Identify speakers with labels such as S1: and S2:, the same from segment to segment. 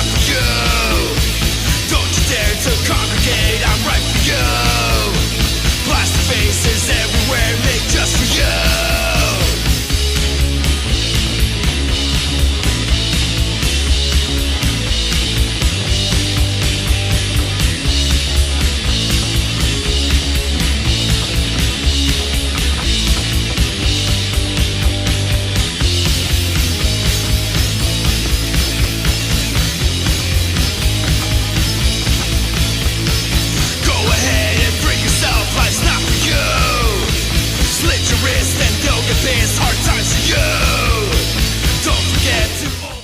S1: not for you. Don't you dare to congregate, I'm right for you. Plastic faces everywhere, made just for you.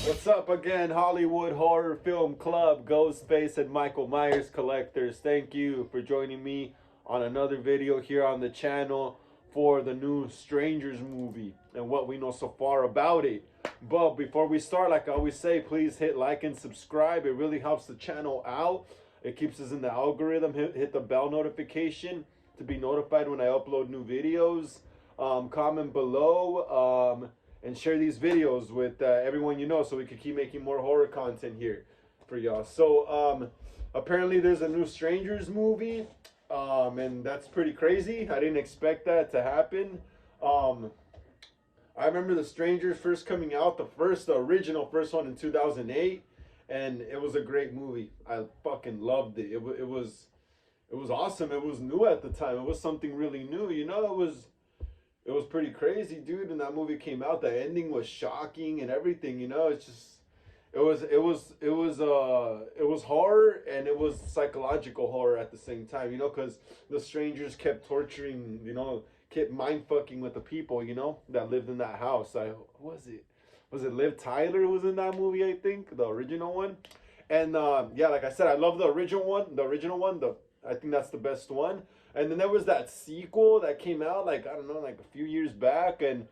S2: What's up again, Hollywood Horror Film Club, Ghostface and Michael Myers collectors. Thank you for joining me on another video here on the channel for the new Strangers movie and what we know so far about it. But before we start, like I always say, please hit like and subscribe. It really helps the channel out. It keeps us in the algorithm. Hit the bell notification to be notified when I upload new videos. Comment below. And share these videos with everyone you know so we can keep making more horror content here for y'all. So apparently there's a new Strangers movie, and that's pretty crazy. I didn't expect that to happen. I remember the Strangers first coming out, the original first one in 2008, and it was a great movie. I fucking loved it. It was awesome. It was new at the time. It was something really new, you know. It was pretty crazy, dude. And that movie came out, the ending was shocking and everything, you know. It's just it was horror, and it was psychological horror at the same time, you know, because the Strangers kept torturing, you know, kept mind fucking with the people, you know, that lived in that house. Was it Liv Tyler who was in that movie, I think, the original one. And yeah, like I said, I love the original one. I think that's the best one. And then there was that sequel that came out, like, I don't know, like a few years back. And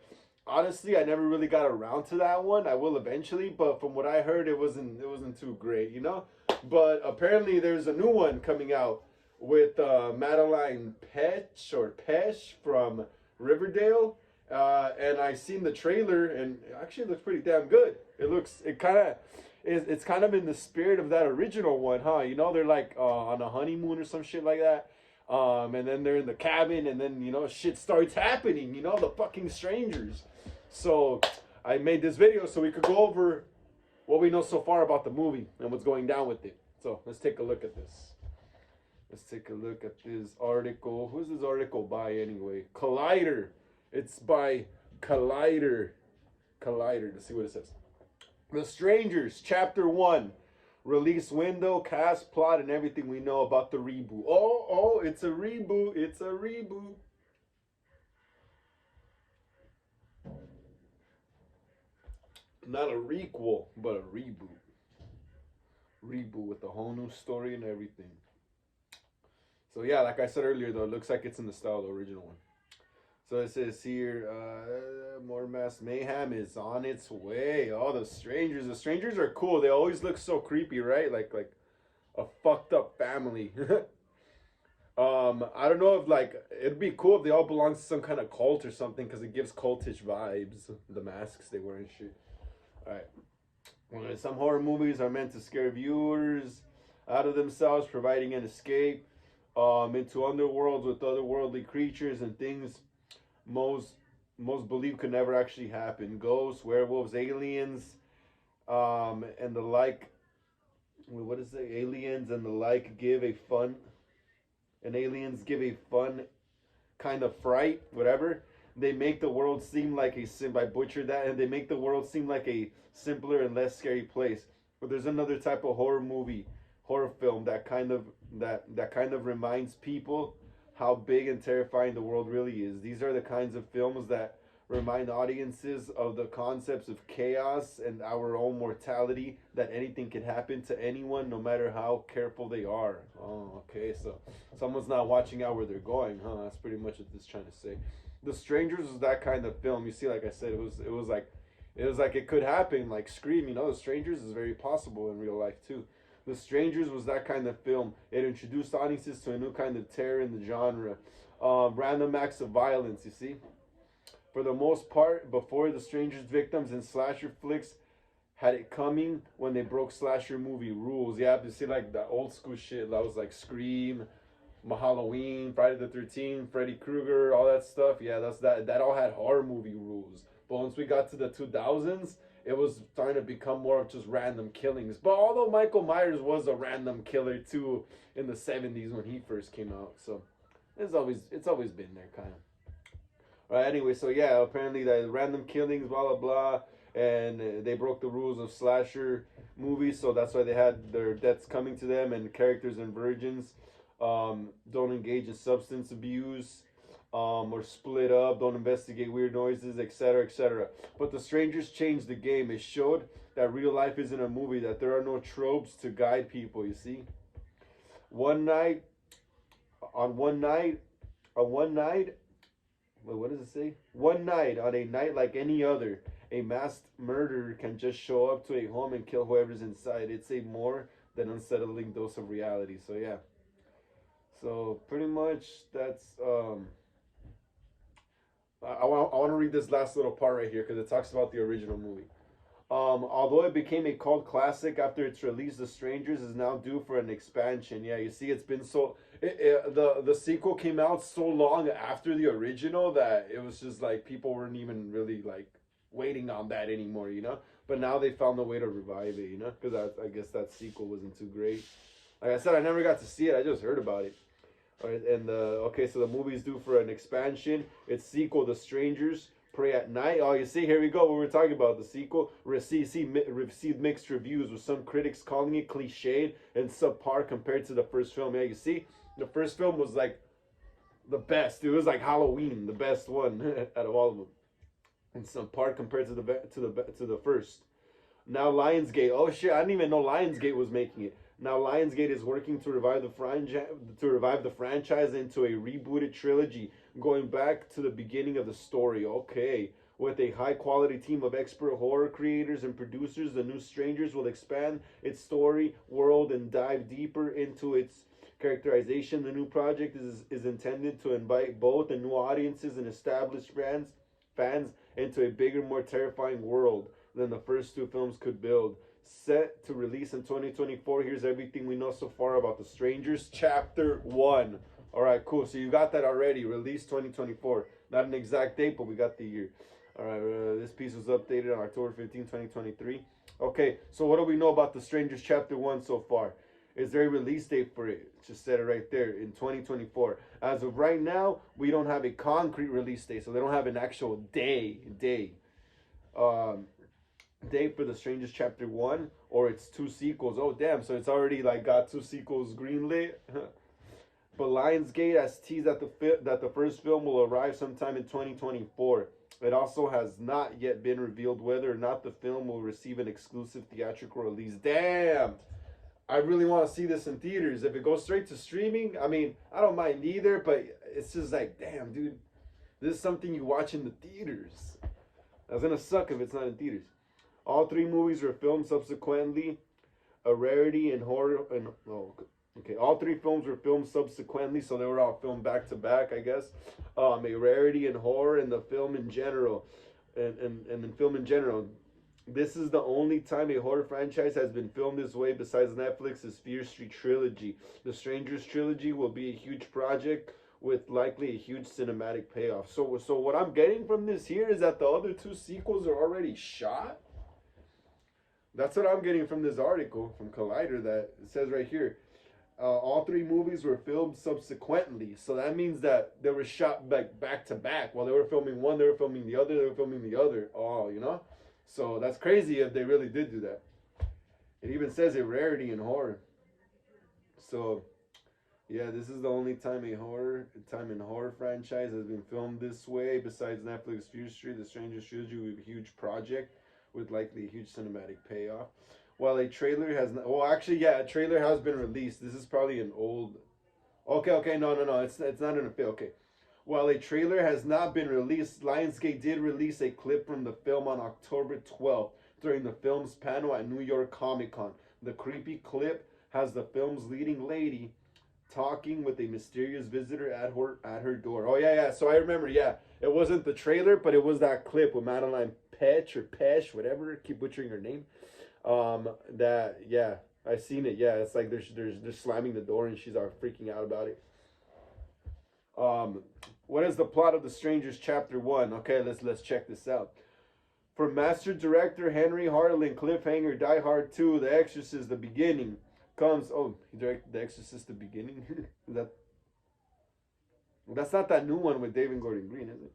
S2: honestly, I never really got around to that one. I will eventually, but from what I heard, it wasn't too great, you know. But apparently, there's a new one coming out with Madeline Pesh from Riverdale. And I seen the trailer, and it actually looks pretty damn good. It's kind of in the spirit of that original one, huh? You know, they're like on a honeymoon or some shit like that. And then they're in the cabin, and then, you know, shit starts happening, you know, the fucking Strangers. So I made this video so we could go over what we know so far about the movie and what's going down with it. So let's take a look at this. Let's take a look at this article. Who's this article by anyway? Collider. It's by Collider. Let's see what it says. The Strangers, Chapter 1. Release window, cast, plot, and everything we know about the reboot. Oh, it's a reboot. It's a reboot. Not a requel, but a reboot. Reboot with a whole new story and everything. So yeah, like I said earlier, though, it looks like it's in the style of the original one. So it says here, more mass mayhem is on its way. Oh, the Strangers. The Strangers are cool. They always look so creepy, right? Like a fucked up family. I don't know if, like, it'd be cool if they all belong to some kind of cult or something, because it gives cultish vibes. The masks they wear and shit. Alright. Some horror movies are meant to scare viewers out of themselves, providing an escape into underworlds with otherworldly creatures and things most believe could never actually happen. Ghosts, werewolves, aliens, and the like. What is it? Aliens and the like give a fun. And aliens give a fun kind of fright, whatever. They make the world seem like I butchered that, and they make the world seem like a simpler and less scary place. But there's another type of horror film that kind of reminds people how big and terrifying the world really is. These are the kinds of films that remind audiences of the concepts of chaos and our own mortality, that anything can happen to anyone no matter how careful they are. Oh, okay, so someone's not watching out where they're going, huh? That's pretty much what this is trying to say. The Strangers was that kind of film. You see, like I said, it was like it could happen, like Scream, you know. The Strangers is very possible in real life too. The Strangers was that kind of film. It introduced audiences to a new kind of terror in the genre. Random acts of violence, you see. For the most part, before The Strangers, victims in slasher flicks had it coming when they broke slasher movie rules. Yeah, you see like the old school shit that was like Scream, Halloween, Friday the 13th, Freddy Krueger, all that stuff. Yeah, that all had horror movie rules. But once we got to the 2000s, it was starting to become more of just random killings. But although Michael Myers was a random killer too in the 70s when he first came out, so it's always been there kind of. All right, anyway, so yeah, apparently the random killings, blah blah blah, and they broke the rules of slasher movies, so that's why they had their deaths coming to them, and characters and virgins don't engage in substance abuse, or split up, don't investigate weird noises, etc., etc. But The Strangers changed the game. It showed that real life isn't a movie, that there are no tropes to guide people. You see, one night, on one night, on one night wait, what does it say? One night, on a night like any other, a masked murderer can just show up to a home and kill whoever's inside. It's a more than unsettling dose of reality. So yeah. So pretty much I want to read this last little part right here because it talks about the original movie. Although it became a cult classic after its release, The Strangers is now due for an expansion. Yeah, you see, it's been the sequel came out so long after the original that it was just like people weren't even really like waiting on that anymore, you know. But now they found a way to revive it, you know, because I guess that sequel wasn't too great. Like I said, I never got to see it. I just heard about it. All right, and okay, so the movie's due for an expansion. Its sequel, The Strangers, Pray at Night. Oh, you see, here we go. What we're talking about, the sequel received mixed reviews, with some critics calling it cliched and subpar compared to the first film. Yeah, you see, the first film was like the best. It was like Halloween, the best one out of all of them, and subpar compared to the first. Now Lionsgate. Oh shit, I didn't even know Lionsgate was making it. Now Lionsgate is working to revive the franchise into a rebooted trilogy, going back to the beginning of the story. Okay. With a high quality team of expert horror creators and producers, The New Strangers will expand its story, world, and dive deeper into its characterization. The new project is intended to invite both the new audiences and established fans into a bigger, more terrifying world than the first two films could build. Set to release in 2024, here's everything we know so far about The Strangers Chapter 1. Alright, cool. So you got that already. Release 2024. Not an exact date, but we got the year. Alright, this piece was updated on October 15, 2023. Okay, so what do we know about The Strangers Chapter 1 so far? Is there a release date for it? Just said it right there, in 2024. As of right now, we don't have a concrete release date, so they don't have an actual day for The Strangers Chapter 1 or its two sequels. Oh damn, so it's already like got two sequels greenlit. But Lionsgate has teased that the first film will arrive sometime in 2024. It also has not yet been revealed whether or not the film will receive an exclusive theatrical release. Damn! I really want to see this in theaters. If it goes straight to streaming, I mean, I don't mind either, but it's just like, damn, dude, this is something you watch in the theaters. That's gonna suck if it's not in theaters. All three movies were filmed subsequently, a rarity in horror. All three films were filmed subsequently, so they were all filmed back to back, I guess. A rarity in horror and the film in general, and in film in general. This is the only time a horror franchise has been filmed this way besides Netflix's Fear Street trilogy. The Strangers trilogy will be a huge project with likely a huge cinematic payoff. So what I'm getting from this here is that the other two sequels are already shot. That's what I'm getting from this article from Collider, that it says right here. All three movies were filmed subsequently. So that means that they were shot back to back. While they were filming one, they were filming the other, they were filming the other. Oh, you know? So that's crazy if they really did do that. It even says a rarity in horror. So, yeah, this is the only time in horror franchise has been filmed this way. Besides Netflix Fear Street, The Strangers trilogy will be a huge project with likely a huge cinematic payoff. While a trailer has not, well, actually, yeah, a trailer has been released. This is probably an old. Okay, no, it's not an film. Okay. While a trailer has not been released, Lionsgate did release a clip from the film on October 12th during the film's panel at New York Comic Con. The creepy clip has the film's leading lady talking with a mysterious visitor at her door. Oh yeah. So I remember, yeah, it wasn't the trailer, but it was that clip with Madeline Petch or Pesh, whatever. Keep butchering her name. That yeah, I seen it. Yeah, it's like they're slamming the door and she's all freaking out about it. Um, what is the plot of The Strangers Chapter 1? Okay, let's check this out. For master director Henry Harlan, cliffhanger Die Hard 2, The Exorcist, The Beginning comes. Oh, he directed The Exorcist, The Beginning. that that's not that new one with David Gordon Green, is it?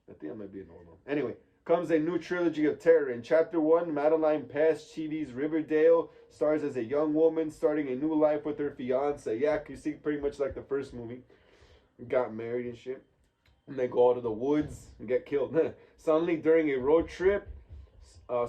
S2: I think that might be an old one. Anyway, comes a new trilogy of terror. In Chapter 1, Madeline Pash TV's Riverdale stars as a young woman starting a new life with her fiance. Yeah, you see, pretty much like the first movie. Got married and shit. And they go out to the woods and get killed. Suddenly, during a road trip,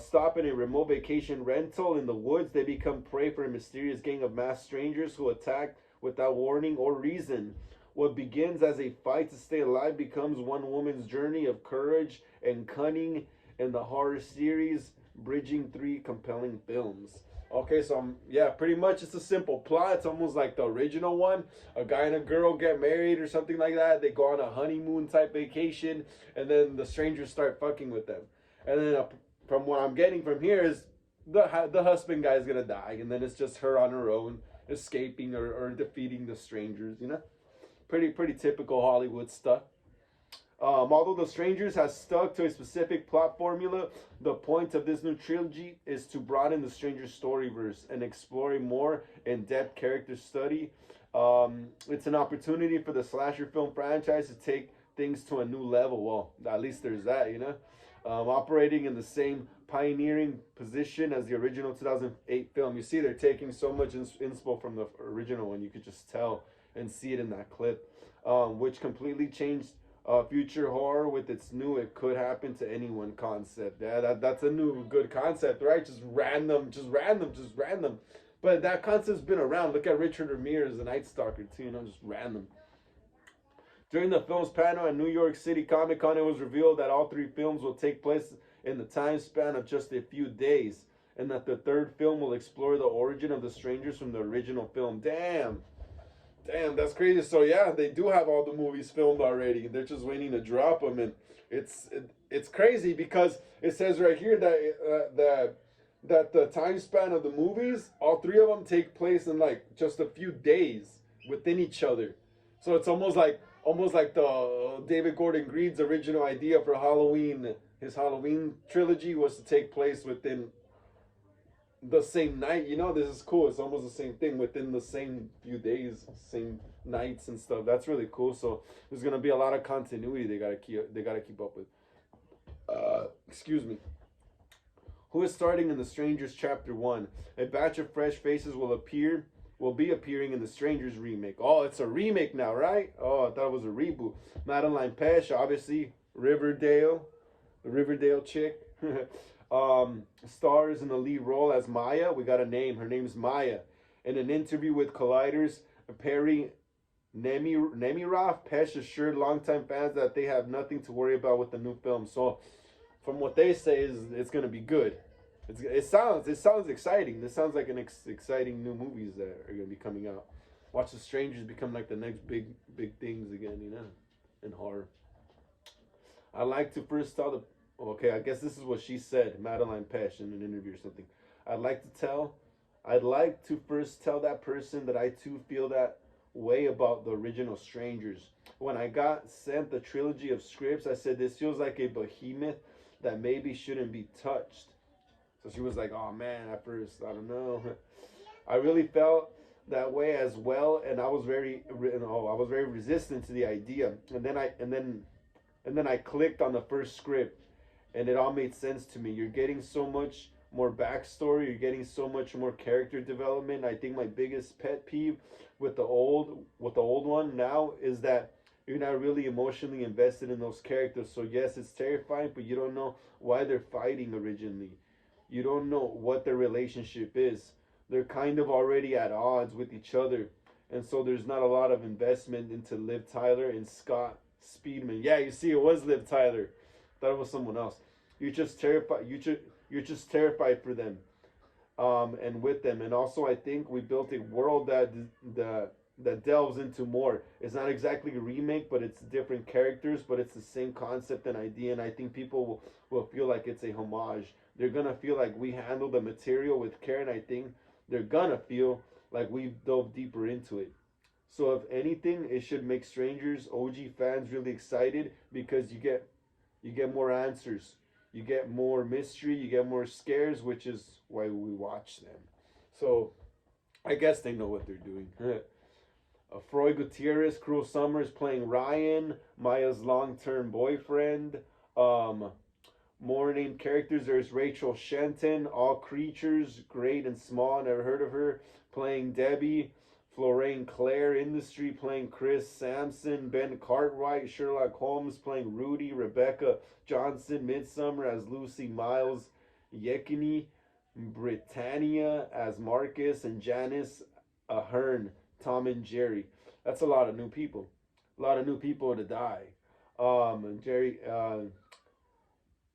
S2: stop in a remote vacation rental in the woods, they become prey for a mysterious gang of masked strangers who attack without warning or reason. What begins as a fight to stay alive becomes one woman's journey of courage and cunning in the horror series, bridging 3 compelling films. Okay, so yeah, pretty much it's a simple plot. It's almost like the original one. A guy and a girl get married or something like that. They go on a honeymoon type vacation, and then the strangers start fucking with them. And then from what I'm getting from here is the husband guy is gonna die, and then it's just her on her own escaping or defeating the strangers. You know, pretty typical Hollywood stuff. Although The Strangers has stuck to a specific plot formula, the point of this new trilogy is to broaden the Strangers storyverse and explore a more in-depth character study. It's an opportunity for the slasher film franchise to take things to a new level. Well, at least there's that, you know. Operating in the same pioneering position as the original 2008 film. You see, they're taking so much inspo from the original one. You could just tell and see it in that clip, which completely changed future horror with its new "it could happen to anyone" concept. Yeah, that's a new good concept, right? Just random. But that concept's been around. Look at Richard Ramirez, the Night Stalker, too. You know, just random. During the film's panel at New York City Comic Con, it was revealed that all 3 films will take place in the time span of just a few days, and that the 3rd film will explore the origin of the strangers from the original film. Damn, that's crazy. So yeah, they do have all the movies filmed already. They're just waiting to drop them, and it's crazy because it says right here that the time span of the movies, all 3 of them take place in like just a few days within each other. So it's almost like the David Gordon Green's original idea for Halloween. His Halloween trilogy was to take place within the same night. You know, this is cool. It's almost the same thing within the same few days, same nights and stuff. That's really cool. So there's gonna be a lot of continuity they gotta keep up with. Excuse me. Who is starting in The Strangers Chapter 1? A batch of fresh faces will be appearing in The Strangers remake. Oh, it's a remake now, right? Oh, I thought it was a reboot. Madeline Pesh, obviously, Riverdale, the Riverdale chick. Stars in the lead role as Maya. We got a name. Her name's Maya. In an interview with Collider's Perry Nemiroff, Pesh assured longtime fans that they have nothing to worry about with the new film. So, from what they say, is it's gonna be good. It sounds exciting. This sounds like an exciting new movies that are gonna be coming out. Watch The Strangers become like the next big things again, you know, in horror. I like to first tell the. Okay, I guess this is what she said, Madeline Pesh, in an interview or something. I'd like to first tell that person that I too feel that way about the original Strangers. When I got sent the trilogy of scripts, I said this feels like a behemoth that maybe shouldn't be touched. So she was like, "Oh man, at first, I don't know." I really felt that way as well, and I was very resistant to the idea. And then I clicked on the first script, and it all made sense to me. You're getting so much more backstory. You're getting so much more character development. I think my biggest pet peeve with the old one now is that you're not really emotionally invested in those characters. So yes, it's terrifying, but you don't know why they're fighting originally. You don't know what their relationship is. They're kind of already at odds with each other. And so there's not a lot of investment into Liv Tyler and Scott Speedman. Yeah, you see, it was Liv Tyler. Thought it was someone else. You're just terrified. You're just terrified for them, and with them. And also, I think we built a world that delves into more. It's not exactly a remake, but it's different characters, but it's the same concept and idea. And I think people will feel like it's a homage. They're gonna feel like we handle the material with care, and I think they're gonna feel like we've dove deeper into it. So if anything, it should make Strangers OG fans really excited because you get more answers, you get more mystery, you get more scares, which is why we watch them. So I guess they know what they're doing. Froy Gutierrez, Cruel Summer is playing Ryan, Maya's long-term boyfriend. Um, More named characters. There's Rachel Shenton, All Creatures, Great and Small, never heard of her, playing Debbie. Florine Claire, Industry, playing Chris Sampson. Ben Cartwright, Sherlock Holmes, playing Rudy. Rebecca Johnson, Midsummer, as Lucy Miles. Yekini Britannia as Marcus. And Janice Ahern, Tom and Jerry. That's a lot of new people. A lot of new people to die. Jerry,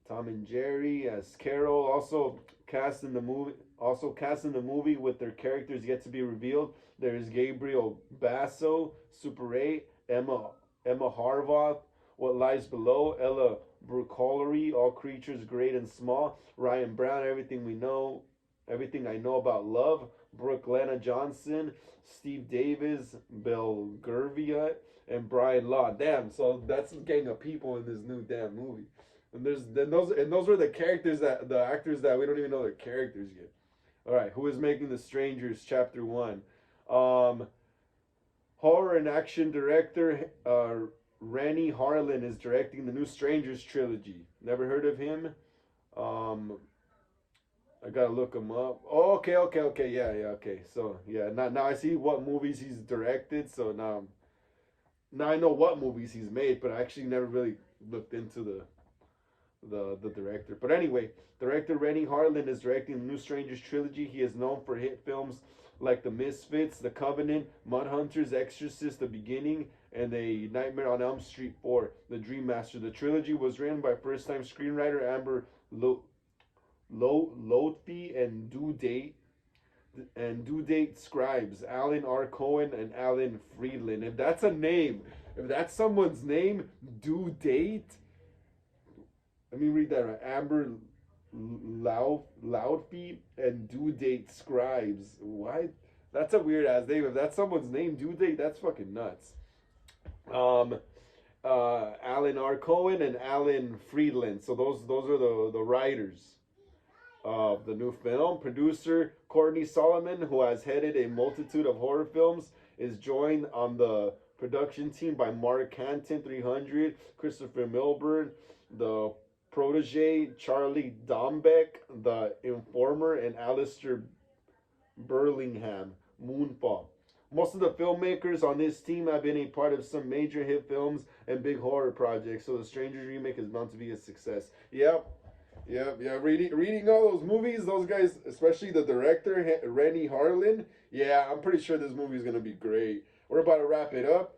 S2: Tom and Jerry as Carol, also cast in the movie. Also cast in the movie with their characters yet to be revealed. There's Gabriel Basso, Super 8, Emma Harvoth, What Lies Below, Ella Brucolari, All Creatures Great and Small, Ryan Brown, Everything We Know, Everything I Know About Love, Brooke Lena Johnson, Steve Davis, Bill Gervia, and Brian Law. Damn, so that's a gang of people in this new damn movie. And those were the characters the actors that we don't even know their characters yet. All right, who is making The Strangers Chapter 1? Horror and action director Rennie Harlan is directing the new Strangers trilogy. Never heard of him. I gotta look him up. Oh, okay, yeah, okay. So yeah, now I see what movies he's directed. So now I know what movies he's made, but I actually never really looked into the director. But anyway, director Rennie Harlan is directing the new Strangers trilogy. He is known for hit films like The Misfits, The Covenant, Mudhunters, Exorcist, The Beginning, and A Nightmare on Elm Street 4, The Dream Master. The trilogy was written by first-time screenwriter Amber Lotfi and due date scribes Alan R. Cohen and Alan Friedland. If that's a name, if that's someone's name, due date. Let me read that right. Amber Loudfeet and Due Date Scribes. What? That's a weird ass name. If that's someone's name, Due Date, that's fucking nuts. Alan R. Cohen and Alan Friedland. So those are the writers of the new film. Producer Courtney Solomon, who has headed a multitude of horror films, is joined on the production team by Mark Canton, 300, Christopher Milburn, the Protege, Charlie Dombeck, The Informer, and Alistair Burlingham, Moonfall. Most of the filmmakers on this team have been a part of some major hit films and big horror projects, so The Strangers remake is bound to be a success. Yep. Reading all those movies, those guys, especially the director, Rennie Harlan, yeah, I'm pretty sure this movie is going to be great. We're about to wrap it up.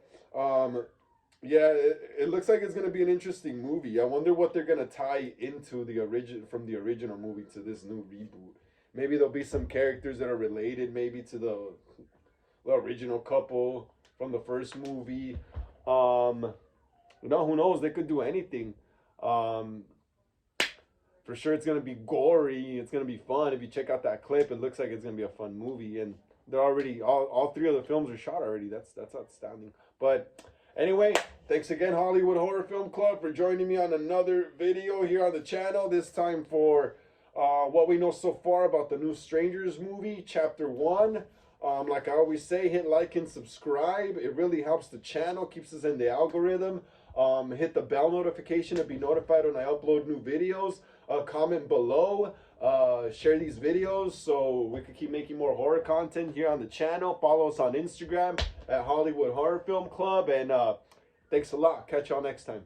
S2: Yeah, it looks like it's gonna be an interesting movie. I wonder what they're gonna tie into the original movie to this new reboot. Maybe there'll be some characters that are related, maybe to the original couple from the first movie. Who knows? They could do anything. For sure, it's gonna be gory. It's gonna be fun. If you check out that clip, it looks like it's gonna be a fun movie. And they're already all three of the films are shot already. That's outstanding. But anyway, thanks again, Hollywood Horror Film Club, for joining me on another video here on the channel. This time for what we know so far about the new Strangers movie, Chapter 1. Like I always say, hit like and subscribe. It really helps the channel, keeps us in the algorithm. Hit the bell notification to be notified when I upload new videos. Comment below. Share these videos so we can keep making more horror content here on the channel. Follow us on Instagram at Hollywood Horror Film Club. And thanks a lot. Catch y'all next time.